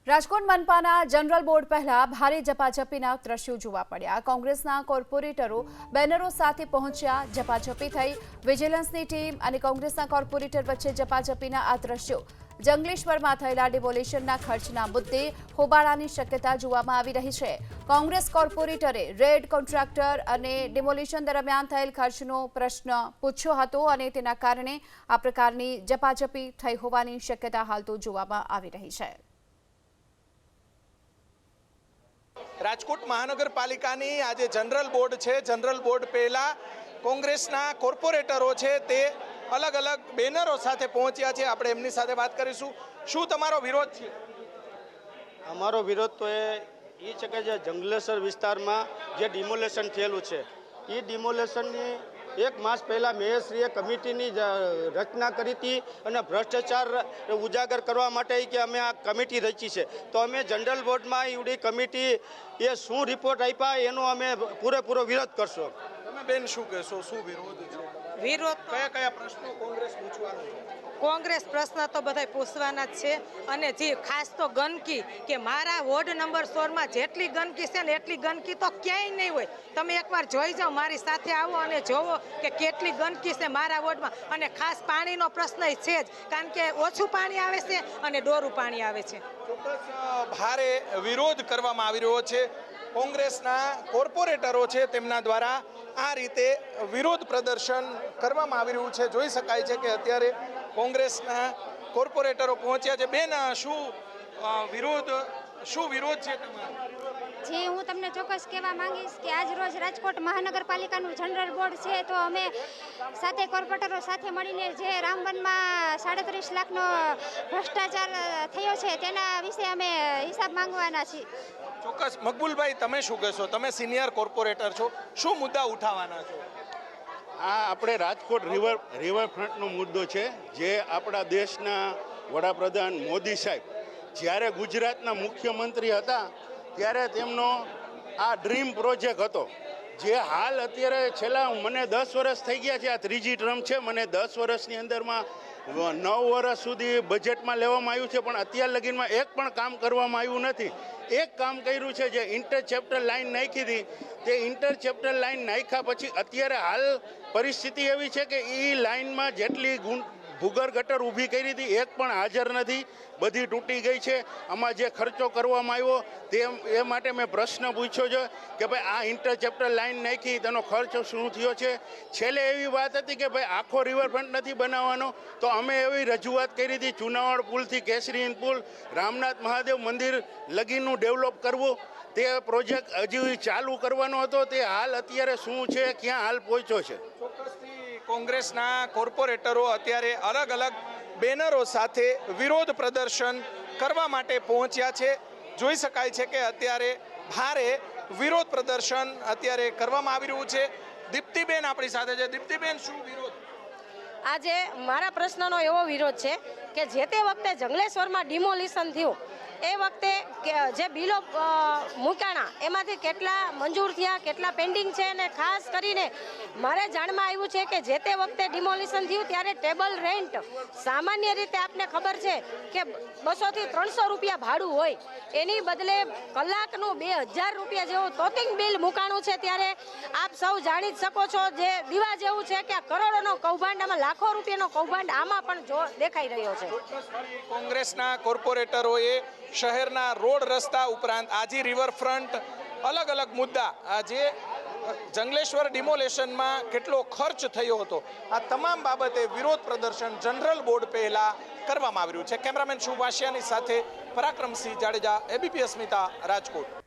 Rajkot મનપાના general board પહેલા ભારે ઝપાઝપીના દ્રશ્યો જોવા મળ્યા। કોંગ્રેસના કોર્પોરેટરો બેનરો સાથે પહોંચ્યા, ઝપાઝપી થઈ। વિજિલન્સની ટીમ અને કોંગ્રેસના કોર્પોરેટર વચ્ચે ઝપાઝપીના આ દ્રશ્યો જંગલેશ્વરમાં થયેલા ડિમોલિશનના ખર્ચના મુદ્દે હોબાળાની શક્યતા જોવામાં આવી રહી છે। કોંગ્રેસ કોર્પોરેટરે રેડ કોન્ટ્રાક્ટર અને ડિમોલિશન દરમિયાન થયેલ ખર્ચનો પ્રશ્ન પૂછ્યો હતો અને તેના કારણે આ પ્રકારની ઝપાઝપી થઈ હોવાની શક્યતા હાલ તો જોવામાં આવી રહી છે। રાજકોટ મહાનગરપાલિકાની આજે જનરલ બોર્ડ છે। જનરલ બોર્ડ પહેલા કોંગ્રેસના કોર્પોરેટરો છે તે અલગ અલગ બેનરો સાથે પહોંચ્યા છે। આપણે એમની સાથે વાત કરીશું। શું તમારો વિરોધ છે? અમારો વિરોધ તો એ છે કે જે જંગલેશ્વર વિસ્તારમાં જે ડિમોલેશન થયેલું છે એ ડિમોલેશનની એક માસ પહેલાં મેયરશ્રીએ કમિટીની રચના કરી હતી અને ભ્રષ્ટાચાર ઉજાગર કરવા માટે કે અમે આ કમિટી રચી છે, તો અમે જનરલ બોર્ડમાં એવડી કમિટી એ શું રિપોર્ટ આપ્યા એનો અમે પૂરેપૂરો વિરોધ કરશો। તમે બેન શું કહેશો, શું વિરોધ છે? વિરોધ કયા કયા પ્રશ્નો કોંગ્રેસ પૂછવાનું છે? કોંગ્રેસ પ્રશ્ન તો બધા પૂછવાના જ છે અને જે ખાસ તો ગંદકી કે મારા વોર્ડ નંબર 16માં જેટલી ગંદકી છે ને એટલી ગંદકી તો ક્યાંય નહીં હોય। તમે એકવાર જોઈ જાઓ, મારી સાથે આવો અને જોવો કે કેટલી ગંદકી છે મારા વોર્ડમાં। અને ખાસ પાણીનો પ્રશ્ન છે જ, કારણ કે ઓછું પાણી આવે છે અને ડોરું પાણી આવે છે। ચોક્કસ ભારે વિરોધ કરવામાં આવી રહ્યો છે। કોંગ્રેસના કોર્પોરેટરો છે તેમના દ્વારા આ રીતે વિરોધ પ્રદર્શન કરવામાં આવી રહ્યું છે। જોઈ શકાય છે કે અત્યારે કોંગ્રેસના કોર્પોરેટરો પહોંચ્યા છે। બેન, શું વિરોધ છે તમારો? જે હું તમને ચોક્કસ કહેવા માંગીશ કે આજ રોજ રાજકોટ મહાનગરપાલિકાનું જનરલ બોર્ડ છે, તો અમે સાથે કોર્પોરેટરો સાથે મળીને જે રામવનમાં 37 લાખનો ભ્રષ્ટાચાર થયો છે તેના વિશે અમે હિસાબ માંગવાના છીએ। ચોક્કસ। મકબૂલભાઈ, તમે શું કહેશો? તમે સિનિયર કોર્પોરેટર છો, શું મુદ્દા ઉઠાવવાના છો? આ આપણે રાજકોટ રિવરફ્રન્ટનો મુદ્દો છે, જે આપણા દેશના વડાપ્રધાન મોદી સાહેબ જ્યારે ગુજરાતના મુખ્યમંત્રી હતા ત્યારે તેમનો આ ડ્રીમ પ્રોજેક્ટ હતો, જે હાલ અત્યારે છેલ્લા મને 10 વર્ષ થઈ ગયા છે, આ ત્રીજી ટર્મ છે। મને 10 વર્ષની અંદરમાં 9 વર્ષ સુધી બજેટમાં લેવામાં આવ્યું છે, પણ અત્યાર લગીનમાં એક પણ કામ કરવામાં આવ્યું નથી। એક કામ કર્યું છે, જે ઇન્ટરચેપ્ટર લાઇન નાખી હતી, તે ઇન્ટરચેપ્ટર લાઇન નાખ્યા પછી અત્યારે હાલ પરિસ્થિતિ એવી છે કે એ લાઇનમાં જેટલી ભૂગર્ભ ગટર ઊભી કરી હતી એક પણ હાજર નથી, બધી તૂટી ગઈ છે। આમાં જે ખર્ચો કરવામાં આવ્યો એ માટે મેં પ્રશ્ન પૂછ્યો છે કે ભાઈ આ ઇન્ટરચેપ્ટર લાઇન નાખી તેનો ખર્ચ શું થયો છે। છેલ્લે એવી વાત હતી કે ભાઈ આખો રિવરફ્રન્ટ નથી બનાવવાનો, તો અમે એવી રજૂઆત કરી હતી ચુનાવડ પુલથી કેસરી પુલ, રામનાથ મહાદેવ મંદિર લગીનું ડેવલપ કરવું, તે પ્રોજેક્ટ હજી ચાલુ કરવાનો હતો, તે હાલ અત્યારે શું છે, ક્યાં હાલ પહોંચ્યો છે? ચોક્કસથી કોંગ્રેસના કોર્પોરેટરો અત્યારે અલગ અલગ બેનરો સાથે વિરોધ પ્રદર્શન કરવા માટે પહોંચ્યા છે। જોઈ શકાય છે કે અત્યારે ભારે વિરોધ પ્રદર્શન અત્યારે કરવામાં આવી રહ્યું છે। દીપ્તિબેન આપણી સાથે છે। દીપ્તિબેન, શું વિરોધ? આજે મારા પ્રશ્નનો એવો વિરોધ છે કે જે તે વખતે જંગલેશ્વરમાં ડિમોલિશન થયું એ વખતે જે બિલો મૂકાણા એમાંથી કેટલા મંજૂર થયા, કેટલા પેન્ડિંગ છે, અને ખાસ કરીને મારે જાણમાં આવ્યું છે કે જે તે વખતે ડિમોલિશન થયું ત્યારે ટેબલ રેન્ટ સામાન્ય રીતે આપને ખબર છે કે 200 થી 300 રૂપિયા ભાડું હોય, એની બદલે કલાકનું 2000 રૂપિયા જેવું તોતિંગ બિલ મૂકાણું છે। ત્યારે આપ સૌ જાણી જ શકો છો, જે દીવા જેવું છે કે આ કરોડોનો કૌભાંડ, આમાં લાખો રૂપિયાનો કૌભાંડ આમાં પણ દેખાઈ રહ્યો છે। કોંગ્રેસના કોર્પોરેટરોએ શહેરના રોડ રસ્તા ઉપરાંત આજે રિવરફ્રન્ટ અલગ અલગ મુદ્દા, આજે જંગલેશ્વર ડિમોલેશનમાં કેટલો ખર્ચ થયો હતો, આ તમામ બાબતે વિરોધ પ્રદર્શન જનરલ બોર્ડ પહેલા કરવામાં આવ્યું છે। કેમેરામેન શુભાશિયાની સાથે પરાક્રમસિંહ જાડેજા, એબીપી અસ્મિતા, રાજકોટ।